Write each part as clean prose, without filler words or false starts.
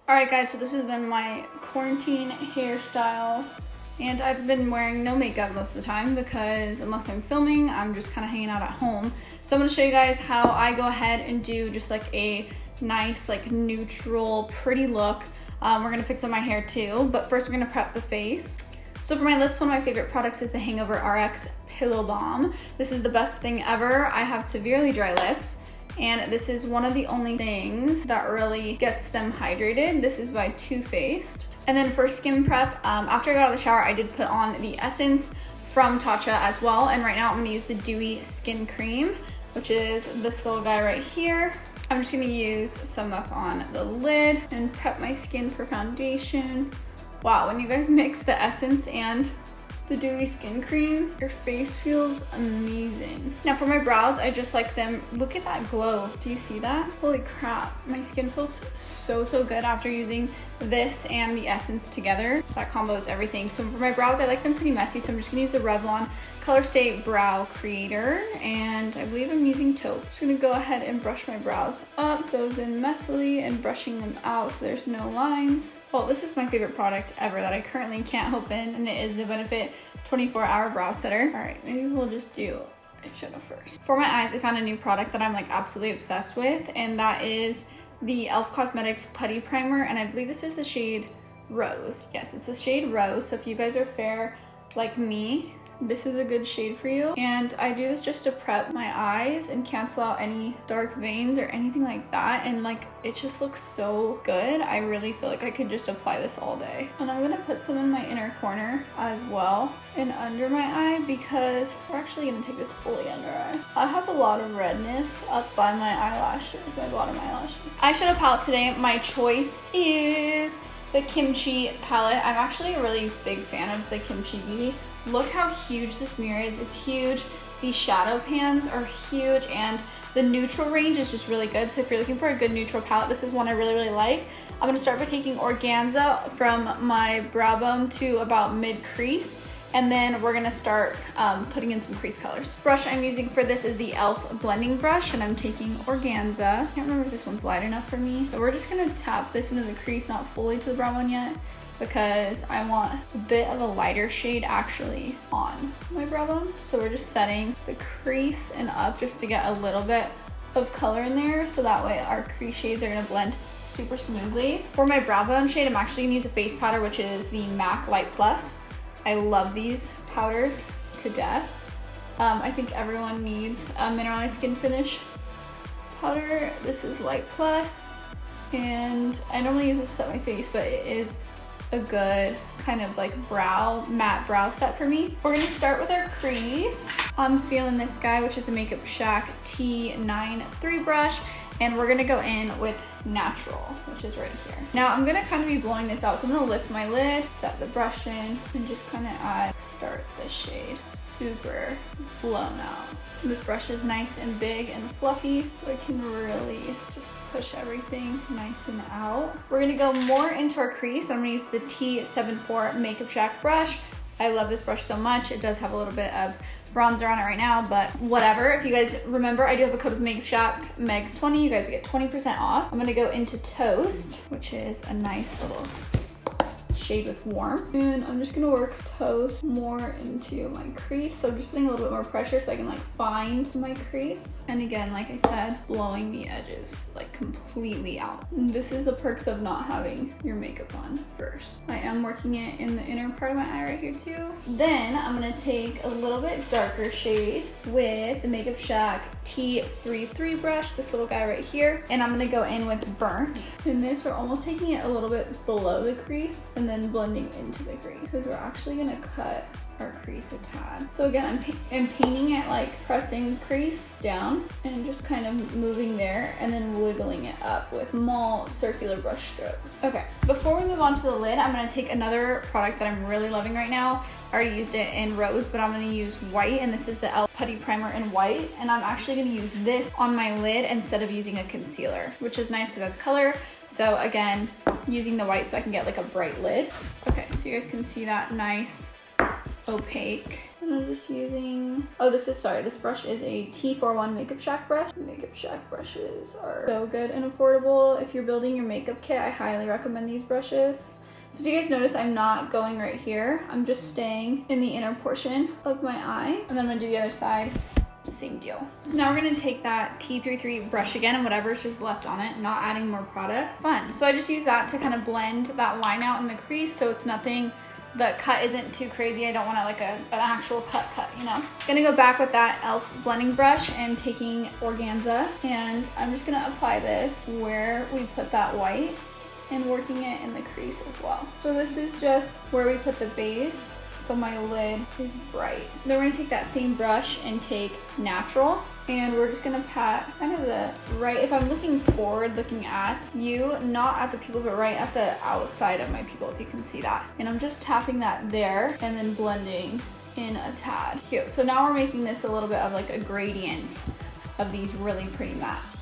Alright guys, so this has been my quarantine hairstyle, and I've been wearing no makeup most of the time because unless I'm filming, I'm just kind of hanging out at home. So I'm going to show you guys how I go ahead and do just like a nice like neutral pretty look. We're going to fix up my hair too, but first we're going to prep the face. So for my lips, one of my favorite products is the Hangover RX Pillow Balm. This is the best thing ever. I have severely dry lips, and this is one of the only things that really gets them hydrated. This is by Too Faced. And then for skin prep, after I got out of the shower, I did put on the essence from Tatcha as well. And right now I'm gonna use the Dewy Skin Cream, which is this little guy right here. I'm just gonna use some up on the lid and prep my skin for foundation. Wow, when you guys mix the essence and the Dewy Skin Cream, your face feels amazing. Now for my brows, I just like them. Look at that glow. Do you see that? Holy crap. My skin feels so good after using this and the essence together. That combo is everything. So for my brows, I like them pretty messy, so I'm just gonna use the Revlon Color Stay Brow Creator, and I believe I'm using taupe. Just gonna go ahead and brush my brows up, those in messily, and brushing them out so there's no lines. Well, this is my favorite product ever that I currently can't open, and it is the Benefit 24-Hour Brow Setter. All right, maybe we'll just do eyeshadow first. For my eyes, I found a new product that I'm like absolutely obsessed with, and that is the e.l.f. Cosmetics Putty Primer, and I believe this is the shade Rose. Yes, it's the shade Rose, so if you guys are fair like me, this is a good shade for you. And I do this just to prep my eyes and cancel out any dark veins or anything like that, and like it just looks so good. I really feel like I could just apply this all day. And I'm gonna put some in my inner corner as well and under my eye, because we're actually gonna take this fully under eye. I have a lot of redness up by my eyelashes, my bottom eyelashes. Eyeshadow palette today, my choice is the Kimchi palette. I'm actually a really big fan of the KimCHiChICBeauty. Look how huge this mirror is. It's huge. These shadow pans are huge, and the neutral range is just really good. So if you're looking for a good neutral palette, this is one I really like. I'm gonna start by taking Organza from my brow bone to about mid crease, and then we're gonna start putting in some crease colors. Brush I'm using for this is the e.l.f. blending brush, and I'm taking Organza. I can't remember if this one's light enough for me. So we're just gonna tap this into the crease, not fully to the brow bone yet, because I want a bit of a lighter shade actually on my brow bone. So we're just setting the crease and up just to get a little bit of color in there, so that way our crease shades are gonna blend super smoothly. For my brow bone shade, I'm actually gonna use a face powder, which is the MAC Light Plus. I love these powders to death. I think everyone needs a mineralized skin finish powder. This is Light Plus, and I normally use this to set my face, but it is a good kind of like matte brow set for me. We're gonna start with our crease. I'm feeling this guy, which is the Makeup Shack T93 brush, and we're gonna go in with Natural, which is right here. Now I'm gonna kind of be blowing this out, so I'm gonna lift my lid, set the brush in, and just kind of start the shade super blown out. This brush is nice and big and fluffy, so I can really just push everything nice and out. We're gonna go more into our crease. I'm gonna use the T74 Makeup Shack brush. I love this brush so much. It does have a little bit of bronzer on it right now, but whatever. If you guys remember, I do have a code with Makeup Shack, Megs 20. You guys will get 20% off. I'm gonna go into Toast, which is a nice little shade with warm, and I'm just gonna work Toast more into my crease. So I'm just putting a little bit more pressure so I can like find my crease, and again, like I said, blowing the edges like completely out. And this is the perks of not having your makeup on first. I am working it in the inner part of my eye right here too. Then I'm gonna take a little bit darker shade with the Makeup Shack T33 brush, this little guy right here, and I'm gonna go in with Burnt. In this, we're almost taking it a little bit below the crease and then blending into the crease, because we're actually gonna cut our crease a tad. So again, I'm painting it like pressing crease down and just kind of moving there and then wiggling it up with small circular brush strokes. Okay, before we move on to the lid, I'm gonna take another product that I'm really loving right now. I already used it in Rose, but I'm gonna use white, and this is the e.l.f. Putty Primer in white, and I'm actually gonna use this on my lid instead of using a concealer, which is nice because that's color. So again, using the white so I can get like a bright lid. Okay, so you guys can see that nice opaque And I'm just using, oh, this brush is a T41 Makeup Shack brush. Makeup Shack brushes are so good and affordable. If you're building your makeup kit, I highly recommend these brushes. So if you guys notice, I'm not going right here. I'm just staying in the inner portion of my eye. And then I'm gonna do the other side, same deal. So now we're gonna take that T33 brush again and whatever's just left on it, not adding more product. Fun. So I just use that to kind of blend that line out in the crease so it's nothing, the cut isn't too crazy. I don't want it like an actual cut, you know? Gonna go back with that e.l.f. blending brush and taking organza, and I'm just gonna apply this where we put that white and working it in the crease as well. So this is just where we put the base, so my lid is bright. Then we're gonna take that same brush and take natural, and we're just gonna pat kind of the right, if I'm looking forward, looking at you, not at the pupil, but right at the outside of my pupil, if you can see that. And I'm just tapping that there and then blending in a tad. Cute. So now we're making this a little bit of like a gradient of these really pretty mattes.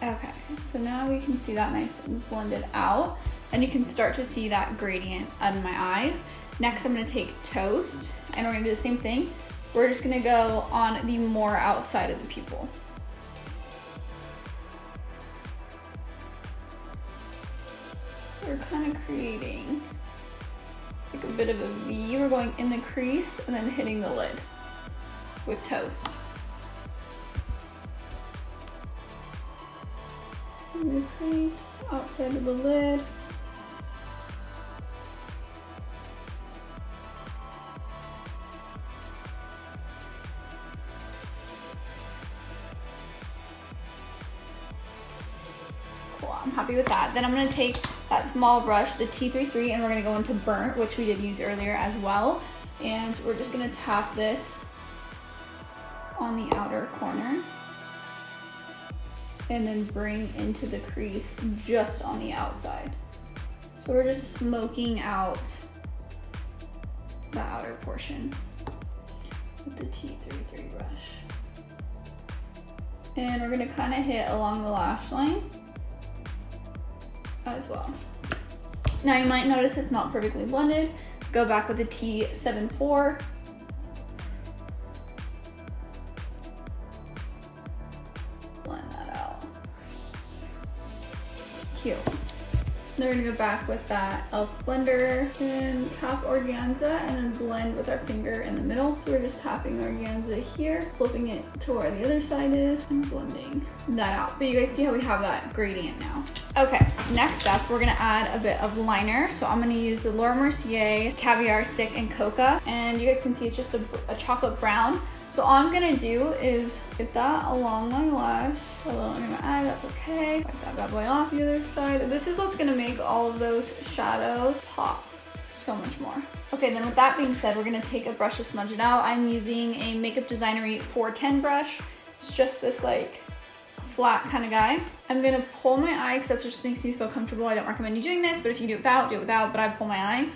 Okay, so now we can see that nice and blended out, and you can start to see that gradient on my eyes. Next, I'm gonna take Toast, and we're gonna do the same thing. We're just gonna go on the more outside of the pupil. So we're kind of creating like a bit of a V. We're going in the crease and then hitting the lid with Toast. In the crease, outside of the lid. Cool, I'm happy with that. Then I'm gonna take that small brush, the T33, and we're gonna go into Burnt, which we did use earlier as well. And we're just gonna tap this on the outer corner, and then bring into the crease just on the outside. So we're just smoking out the outer portion with the T33 brush. And we're gonna kind of hit along the lash line as well. Now you might notice it's not perfectly blended. Go back with the T74. Cute. Then we're gonna go back with that e.l.f. blender and tap organza and then blend with our finger in the middle. So we're just tapping organza here, flipping it to where the other side is and blending that out. But you guys see how we have that gradient now. Okay, next up, we're gonna add a bit of liner. So I'm gonna use the Laura Mercier Caviar Stick in Coca, and you guys can see it's just a chocolate brown. So all I'm gonna do is get that along my lash, a little under my eye, that's okay. Wipe that bad boy off the other side. This is what's gonna make all of those shadows pop so much more. Okay, then with that being said, we're gonna take a brush to smudge it out. I'm using a Makeup Designery 410 brush. It's just this like flat kind of guy. I'm gonna pull my eye because that just makes me feel comfortable. I don't recommend you doing this, but if you do it without, but I pull my eye.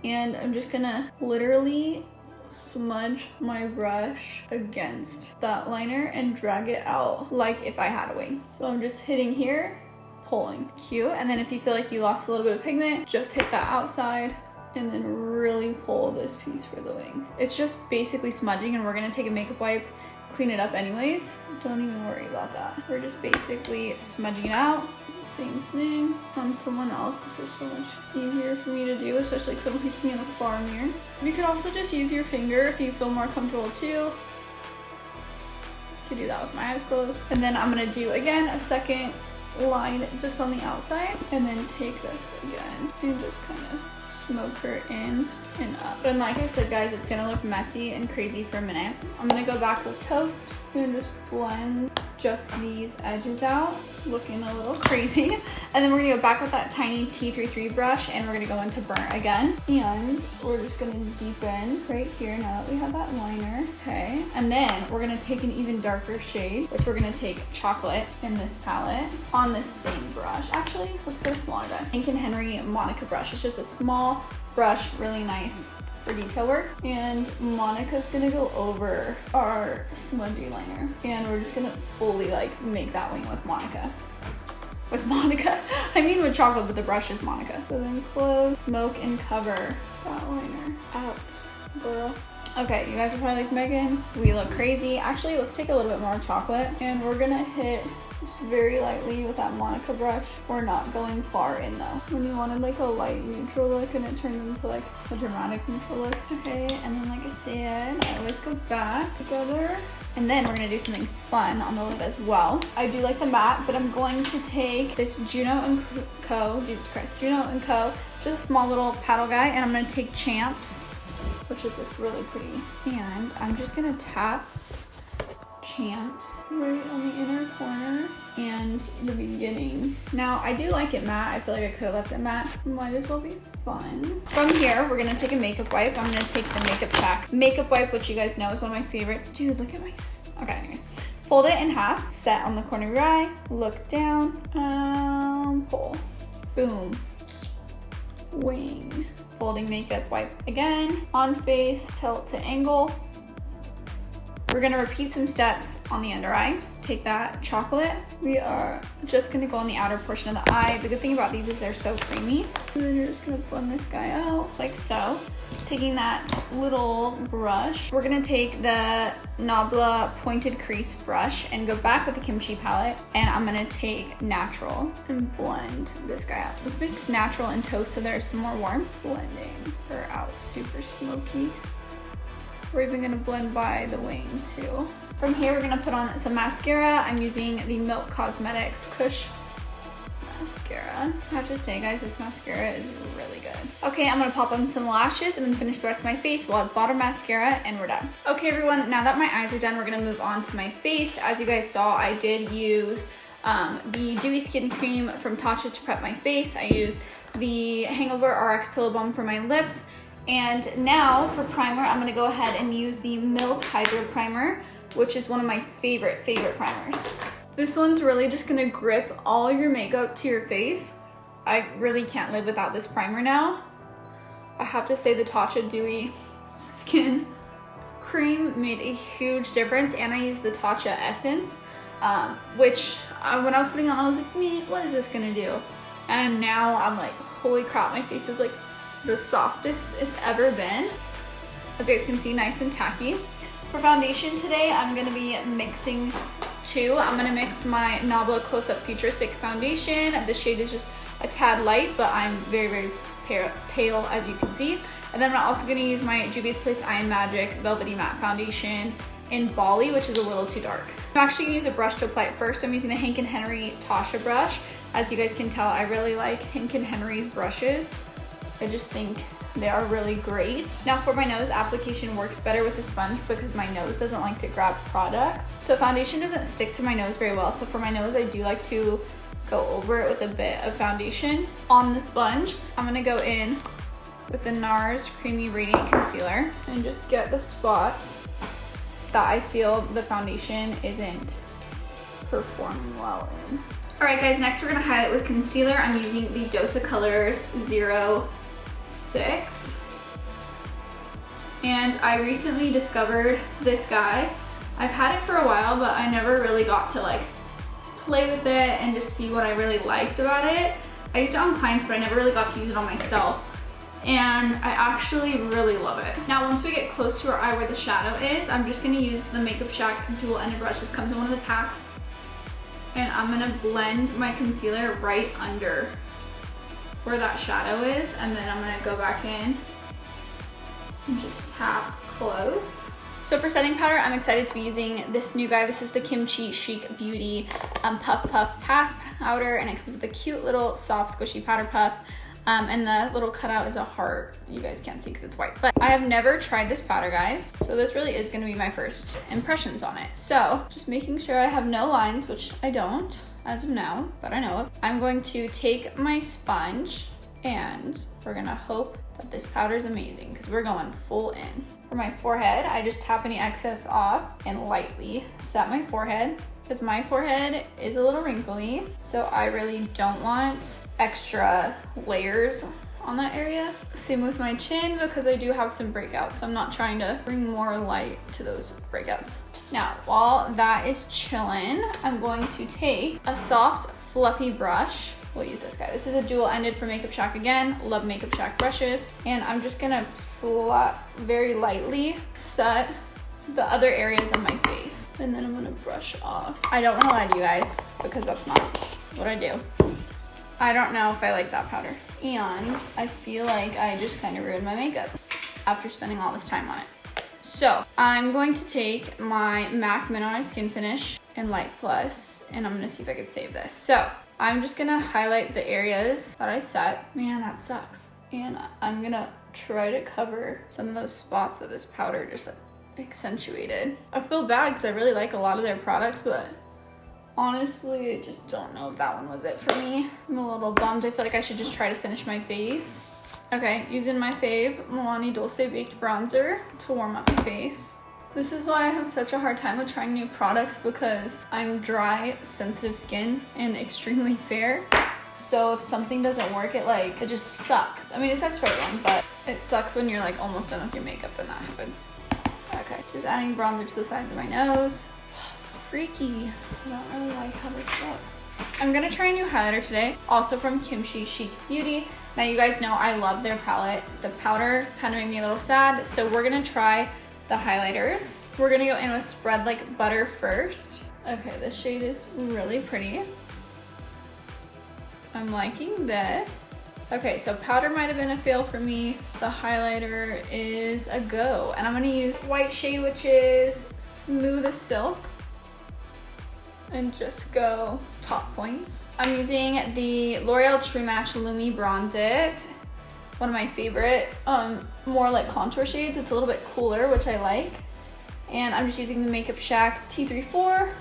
And I'm just gonna literally smudge my brush against that liner and drag it out like if I had a wing. So I'm just hitting here, pulling. Cute. And then if you feel like you lost a little bit of pigment, just hit that outside and then really pull this piece for the wing. It's just basically smudging, and we're gonna take a makeup wipe, clean it up anyways. Don't even worry about that. We're just basically smudging it out. Same thing on someone else. This is so much easier for me to do, especially like someone who's in a far mirror. You could also just use your finger if you feel more comfortable too. You could do that with my eyes closed. And then I'm gonna do again a second line just on the outside, and then take this again and just kind of smoke her in and up. And like I said, guys, it's gonna look messy and crazy for a minute. I'm gonna go back with Toast and just blend just these edges out, looking a little crazy. And then we're gonna go back with that tiny T33 brush, and we're gonna go into Burnt again. And we're just gonna deepen right here now that we have that liner. Okay, and then we're gonna take an even darker shade, which we're gonna take Chocolate in this palette on this same brush. Actually, let's go smaller. Hank & Henry Monica brush. It's just a small brush, really nice for detail work. And Monica's gonna go over our smudgy liner, and we're just gonna fully like make that wing with Monica. with Monica. I mean with chocolate, but the brush is Monica. So then close, smoke, and cover that liner out, girl. Okay, you guys are probably like, Megan, we look crazy. Actually, let's take a little bit more chocolate and we're gonna hit just very lightly with that Monica brush. We're not going far in though. When you wanted like a light neutral look and it turned into like a dramatic neutral look. Okay, and then like I said, I always go back together. And then we're gonna do something fun on the lid as well. I do like the matte, but I'm going to take this Juno & Co, Jesus Christ, Juno & Co, just a small little paddle guy, and I'm gonna take Champs, which is this really pretty. And I'm just gonna tap Champs right on the inner corner and the beginning. Now, I do like it matte. I feel like I could have left it matte. Might as well be fun. From here, we're gonna take a makeup wipe. I'm gonna take the Makeup Shack makeup wipe, which you guys know is one of my favorites. Dude, look at my, okay, anyways. Fold it in half, set on the corner of your eye, look down, pull, boom, wing. Folding makeup wipe again, on face, tilt to angle. We're gonna repeat some steps on the under eye. Take that chocolate. We are just gonna go on the outer portion of the eye. The good thing about these is they're so creamy. And then you're just gonna blend this guy out like so. Taking that little brush, we're gonna take the Nabla pointed crease brush and go back with the Kimchi palette, and I'm gonna take natural and blend this guy out. Let's mix natural and toast so there's some more warmth. Blending her out, super smoky. We're even gonna blend by the wing too. From here, we're gonna put on some mascara. I'm using the Milk Cosmetics Kush mascara. I have to say, guys, this mascara is really good. Okay, I'm gonna pop on some lashes and then finish the rest of my face. We'll have bottom mascara and we're done. Okay, everyone, now that my eyes are done, we're gonna move on to my face. As you guys saw, I did use the Dewy Skin Cream from Tatcha to prep my face. I used the Hangover RX Pillow Balm for my lips. And now for primer, I'm gonna go ahead and use the Milk Hydro Primer, which is one of my favorite primers. This one's really just gonna grip all your makeup to your face. I really can't live without this primer now. I have to say the Tatcha Dewy Skin Cream made a huge difference, and I used the Tatcha Essence, which when I was putting on, I was like, man, what is this gonna do? And now I'm like, holy crap, my face is like the softest it's ever been. As you guys can see, nice and tacky. For foundation today, I'm gonna be mixing two. I'm gonna mix my Nabla Close Up Futuristic Foundation. The shade is just a tad light, but I'm very pale, as you can see. And then I'm also gonna use my Juvia's Place Eye Magic Velvety Matte Foundation in Bali, which is a little too dark. I'm actually gonna use a brush to apply it first. I'm using the Hank & Henry Tasha brush. As you guys can tell, I really like Hank & Henry's brushes. I just think they are really great. Now for my nose, application works better with a sponge because my nose doesn't like to grab product. So foundation doesn't stick to my nose very well. So for my nose, I do like to go over it with a bit of foundation. On the sponge, I'm gonna go in with the NARS Creamy Radiant Concealer and just get the spots that I feel the foundation isn't performing well in. All right guys, next we're gonna highlight with concealer. I'm using the Dosa Colors 06. And I recently discovered this guy. I've had it for a while, but I never really got to like play with it and just see what I really liked about it. I used it on clients, but I never really got to use it on myself. And I actually really love it. Now, once we get close to our eye where the shadow is, I'm just gonna use the Makeup Shack dual ended brush. This comes in one of the packs. And I'm gonna blend my concealer right under where that shadow is, and then I'm gonna go back in and just tap close. So for setting powder, I'm excited to be using this new guy. This is the KimCHiChicBeauty Puff Pass powder, and it comes with a cute little soft squishy powder puff. And the little cutout is a heart. You guys can't see because it's white, but I have never tried this powder, guys. So this really is gonna be my first impressions on it. So just making sure I have no lines, which I don't as of now, that I know of. I'm going to take my sponge and we're gonna hope that this powder is amazing because we're going full in. For my forehead, I just tap any excess off and lightly set my forehead because my forehead is a little wrinkly. So I really don't want extra layers on that area. Same with my chin because I do have some breakouts. So I'm not trying to bring more light to those breakouts. Now, while that is chilling, I'm going to take a soft fluffy brush. We'll use this guy. This is a dual-ended from Makeup Shack again. Love Makeup Shack brushes. And I'm just gonna very lightly set the other areas of my face. And then I'm gonna brush off. I don't wanna lie to you guys because that's not what I do. I don't know if I like that powder. And I feel like I just kind of ruined my makeup after spending all this time on it. So I'm going to take my MAC Mineralized Skin Finish in Light Plus, and I'm gonna see if I can save this. So I'm just gonna highlight the areas that I set. Man, that sucks. And I'm gonna try to cover some of those spots that this powder just like accentuated. I feel bad because I really like a lot of their products, but honestly, I just don't know if that one was it for me. I'm a little bummed. I feel like I should just try to finish my face. Okay, using my fave Milani Dulce Baked Bronzer to warm up my face. This is why I have such a hard time with trying new products, because I'm dry, sensitive skin and extremely fair. So if something doesn't work, it just sucks. I mean, it sucks for everyone, but it sucks when you're like almost done with your makeup and that happens. Okay, just adding bronzer to the sides of my nose. Freaky. I don't really like how this looks. I'm gonna try a new highlighter today, also from KimCHiChicBeauty. Now you guys know I love their palette. The powder kind of made me a little sad, so we're gonna try the highlighters. We're gonna go in with Spread Like Butter first. Okay, this shade is really pretty. I'm liking this. Okay, so powder might have been a fail for me. The highlighter is a go. And I'm gonna use white shade, which is Smooth as Silk, and just go top points. I'm using the L'Oreal True Match Lumi Bronze It. One of my favorite, more like contour shades. It's a little bit cooler, which I like. And I'm just using the Makeup Shack T34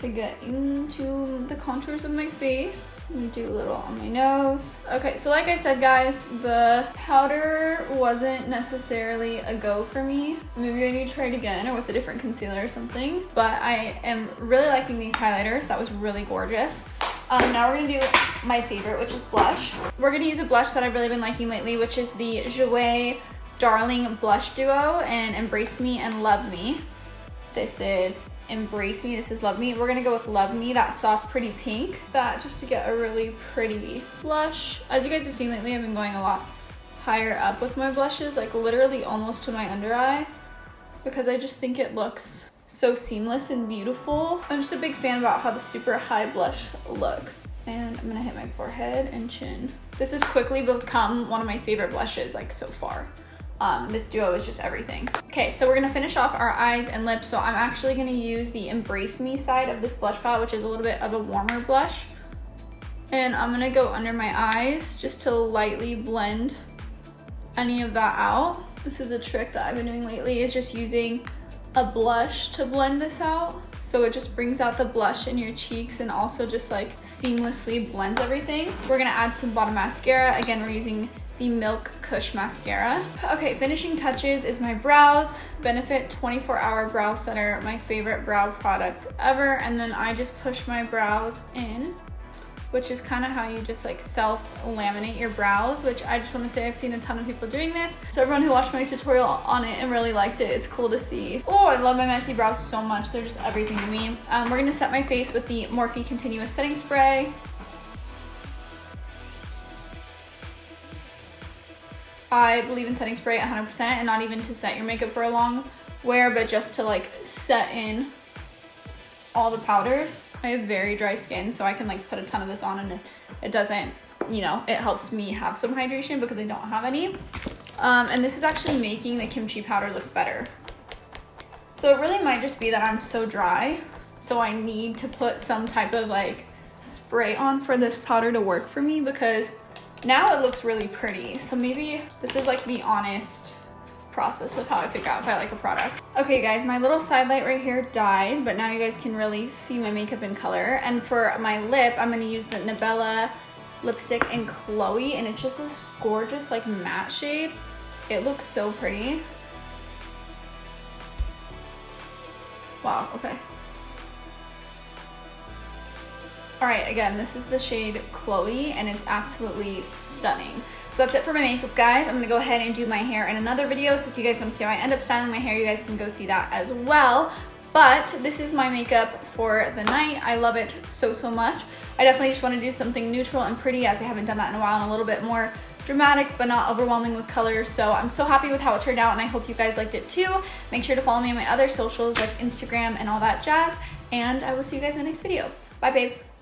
to get into the contours of my face. I'm gonna do a little on my nose. Okay, so like I said, guys, the powder wasn't necessarily a go for me. Maybe I need to try it again or with a different concealer or something. But I am really liking these highlighters. That was really gorgeous. Now we're gonna do my favorite, which is blush. We're gonna use a blush that I've really been liking lately, which is the Jouer Darling Blush Duo and Embrace Me and Love Me. This is Embrace Me, this is Love Me. We're gonna go with Love Me, that soft, pretty pink. That just to get a really pretty blush. As you guys have seen lately, I've been going a lot higher up with my blushes, like literally almost to my under eye, because I just think it looks so seamless and beautiful. I'm just a big fan about how the super high blush looks. And I'm gonna hit my forehead and chin. This has quickly become one of my favorite blushes, like so far. This duo is just everything. Okay, so we're gonna finish off our eyes and lips. So I'm actually gonna use the Embrace Me side of this blush palette, which is a little bit of a warmer blush. And I'm gonna go under my eyes just to lightly blend any of that out. This is a trick that I've been doing lately, is just using a blush to blend this out. So it just brings out the blush in your cheeks and also just like seamlessly blends everything. We're gonna add some bottom mascara. Again, we're using the Milk Kush mascara. Okay, finishing touches is my brows. Benefit 24-Hour Brow Setter, my favorite brow product ever. And then I just push my brows in, which is kind of how you just like self-laminate your brows, which I just want to say I've seen a ton of people doing this. So everyone who watched my tutorial on it and really liked it, it's cool to see. Oh, I love my messy brows so much. They're just everything to me. We're gonna set my face with the Morphe Continuous Setting Spray. I believe in setting spray 100%, and not even to set your makeup for a long wear, but just to like set in all the powders. I have very dry skin, so I can like put a ton of this on and it doesn't, you know, it helps me have some hydration because I don't have any. And this is actually making the kimchi powder look better. So it really might just be that I'm so dry, so I need to put some type of like spray on for this powder to work for me, because now it looks really pretty. So maybe this is like the honest process of how I figure out if I like a product. Okay guys, my little side light right here died, but now you guys can really see my makeup in color. And for my lip, I'm gonna use the Nabella lipstick in Chloe, and it's just this gorgeous like matte shade. It looks so pretty. Wow, okay. All right, again, this is the shade Chloe, and it's absolutely stunning. So that's it for my makeup, guys. I'm gonna go ahead and do my hair in another video. So if you guys wanna see how I end up styling my hair, you guys can go see that as well. But this is my makeup for the night. I love it so, so much. I definitely just want to do something neutral and pretty, as I haven't done that in a while, and a little bit more dramatic but not overwhelming with colors. So I'm so happy with how it turned out, and I hope you guys liked it too. Make sure to follow me on my other socials like Instagram and all that jazz, and I will see you guys in the next video. Bye babes.